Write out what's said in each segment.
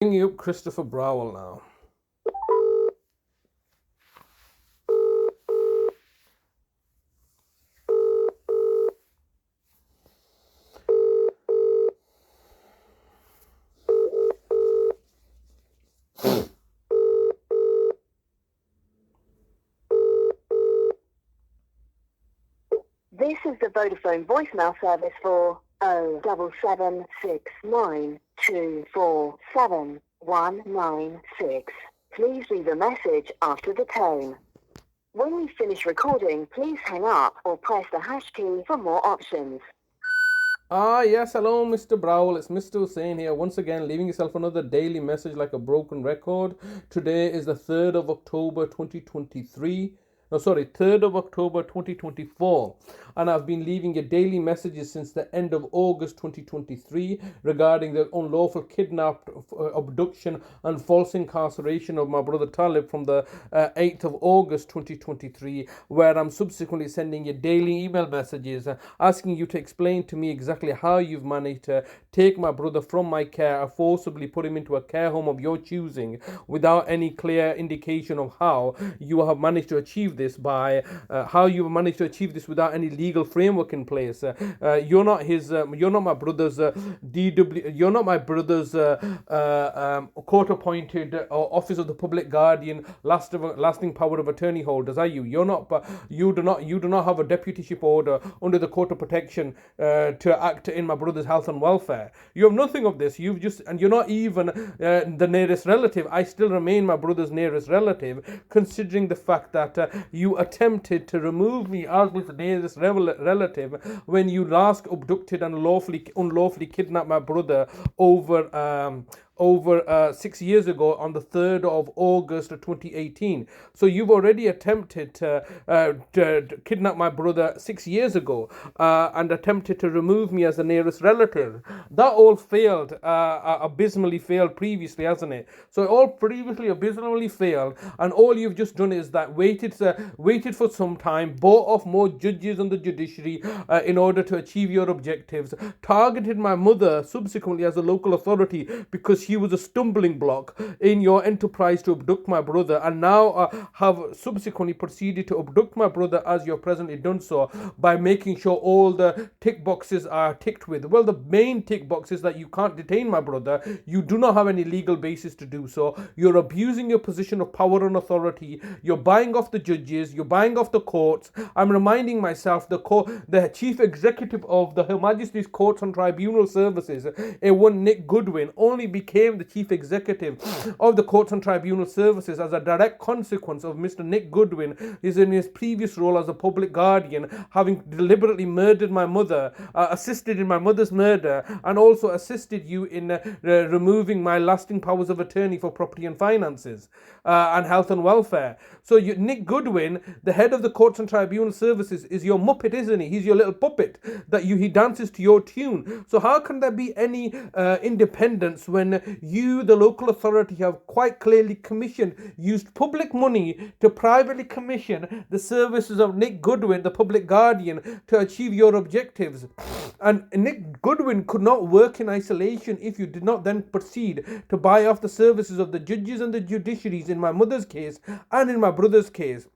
Bring you up Christopher Browell now. This is the Vodafone voicemail service for 07769247196. Please leave a message after the tone. When we finish recording, please hang up or press the hash key for more options. Yes, hello, Mr. Browell. It's Mr. Hussain here, once again, leaving yourself another daily message like a broken record. Today is the 3rd of October 2023. No, sorry, 3rd of October 2024. And I've been leaving you daily messages since the end of August 2023 regarding the unlawful kidnap, abduction, and false incarceration of my brother Talib from the 8th of August 2023, where I'm subsequently sending you daily email messages asking you to explain to me exactly how you've managed to take my brother from my care and forcibly put him into a care home of your choosing without any clear indication of how you have managed to achieve this without any legal framework in place. You're not my brother's DW. You're not my brother's court-appointed office of the public guardian, lasting power of attorney holders, are you? You're not. You do not have a deputyship order under the court of protection to act in my brother's health and welfare. You have nothing of this. And you're not even the nearest relative. I still remain my brother's nearest relative, considering the fact that you attempted to remove me as his nearest relative when you last abducted and unlawfully kidnapped my brother over 6 years ago on the 3rd of August of 2018. So you've already attempted to kidnap my brother 6 years ago and attempted to remove me as the nearest relative. That all failed, abysmally failed previously, hasn't it? So it all previously abysmally failed, and all you've just done is that waited for some time, bought off more judges on the judiciary in order to achieve your objectives, targeted my mother subsequently as a local authority because she was a stumbling block in your enterprise to abduct my brother, and now have subsequently proceeded to abduct my brother as you're presently done so by making sure all the tick boxes are ticked with. Well, the main tick box is that you can't detain my brother. You do not have any legal basis to do so. You're abusing your position of power and authority. You're buying off the judges. You're buying off the courts. I'm reminding myself the chief executive of the Her Majesty's Courts and Tribunal Services, A1 Nick Goodwin, only became the chief executive of the Courts and Tribunal Services as a direct consequence of Mr. Nick Goodwin is in his previous role as a public guardian, having deliberately murdered my mother, assisted in my mother's murder, and also assisted you in removing my lasting powers of attorney for property and finances and health and welfare. So Nick Goodwin, the head of the Courts and Tribunal Services, is your muppet, isn't he? He's your little puppet that he dances to your tune. So how can there be any independence when you, the local authority, have quite clearly used public money to privately commission the services of Nick Goodwin, the public guardian, to achieve your objectives? And Nick Goodwin could not work in isolation if you did not then proceed to buy off the services of the judges and the judiciaries in my mother's case and in my brother's case.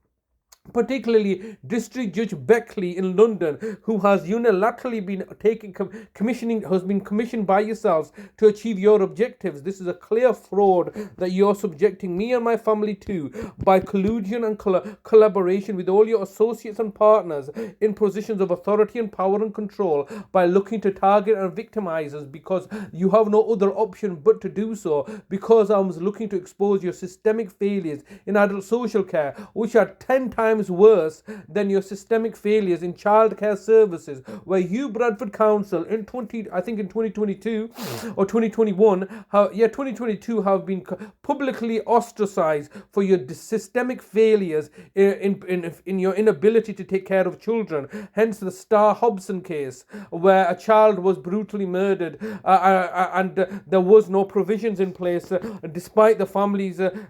Particularly District Judge Beckley in London, who has unilaterally been commissioned by yourselves to achieve your objectives. This is a clear fraud that you're subjecting me and my family to by collusion and collaboration with all your associates and partners in positions of authority and power and control by looking to target and victimize us because you have no other option but to do so, because I was looking to expose your systemic failures in adult social care, which are 10 times worse than your systemic failures in childcare services, where you, Bradford Council, in 2022 or 2022 have been publicly ostracized for your systemic failures in your inability to take care of children. Hence the Star Hobson case, where a child was brutally murdered and there was no provisions in place, despite the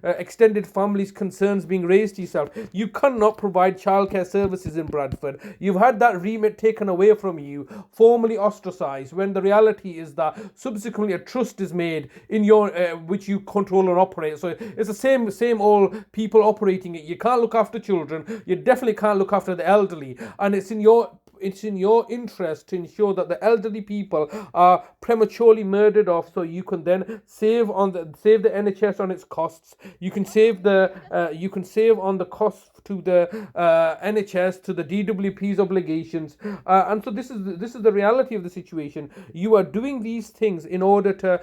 extended family's concerns being raised to yourself. You cannot not provide childcare services in Bradford. You've had that remit taken away from you, formally ostracized, when the reality is that subsequently a trust is made in your which you control and operate. So it's the same old people operating it. You can't look after children. You definitely can't look after the elderly, and it's in your interest to ensure that the elderly people are prematurely murdered off, so you can then save the NHS on its costs. You can save on the costs to the NHS, to the DWP's obligations, and so this is the reality of the situation. You are doing these things in order to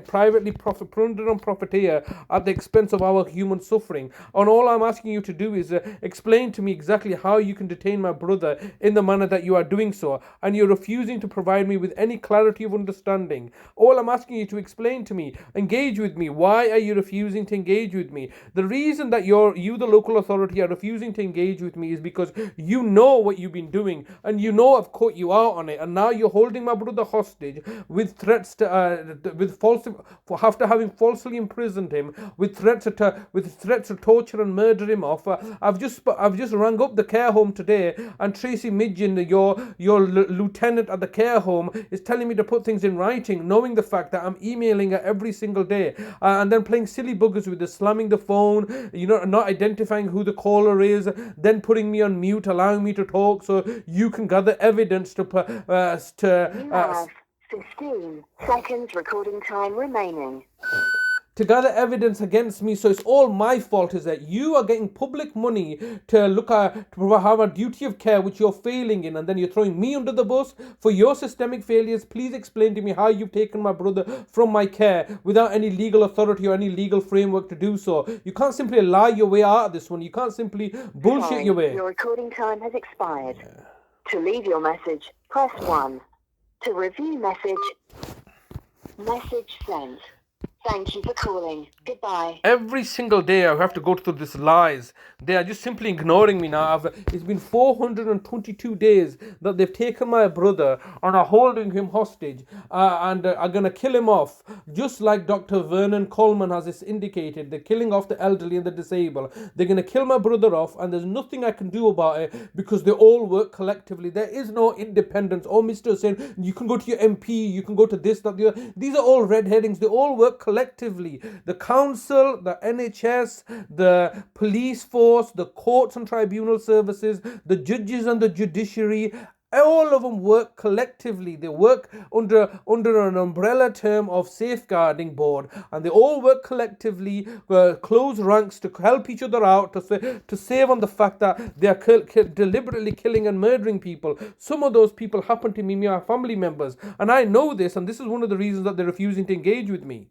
privately plunder and profiteer at the expense of our human suffering. And all I'm asking you to do is explain to me exactly how you can detain my brother in the manner that you are doing so, and you're refusing to provide me with any clarity of understanding. All I'm asking you to explain to me, engage with me. Why are you refusing to engage with me? The reason that you, the local authority, are refusing to engage with me is because you know what you've been doing, and you know I've caught you out on it, and now you're holding my brother hostage with threats to after having falsely imprisoned him, with threats to torture and murder him off. I've just rang up the care home today, and Tracy Midgen, your lieutenant at the care home, is telling me to put things in writing, knowing the fact that I'm emailing her every single day, and then playing silly buggers with her, slamming the phone, not identifying who the caller is, then putting me on mute, allowing me to talk so you can gather evidence to You have 15 seconds recording time remaining. To gather evidence against me. So it's all my fault, is that you are getting public money to have a duty of care which you're failing in, and then you're throwing me under the bus for your systemic failures. Please explain to me how you've taken my brother from my care without any legal authority or any legal framework to do so. You can't simply lie your way out of this one. You can't simply bullshit your way. Your recording time has expired. To leave your message, press 1. To review message sent. Thank you for calling. Goodbye. Every single day I have to go through these lies. They are just simply ignoring me now. It's been 422 days that they've taken my brother and are holding him hostage, and are going to kill him off. Just like Dr. Vernon Coleman has indicated, they're killing off the elderly and the disabled. They're going to kill my brother off, and there's nothing I can do about it because they all work collectively. There is no independence. Oh, Mr. saying you can go to your MP, you can go to this, that, the other. These are all red herrings. They all work collectively. The council, the NHS, the police force, the courts and tribunal services, the judges and the judiciary, all of them work collectively. They work under an umbrella term of safeguarding board, and they all work collectively, close ranks to help each other out, to save on the fact that they are deliberately killing and murdering people. Some of those people happen to be my family members, and I know this, and this is one of the reasons that they're refusing to engage with me.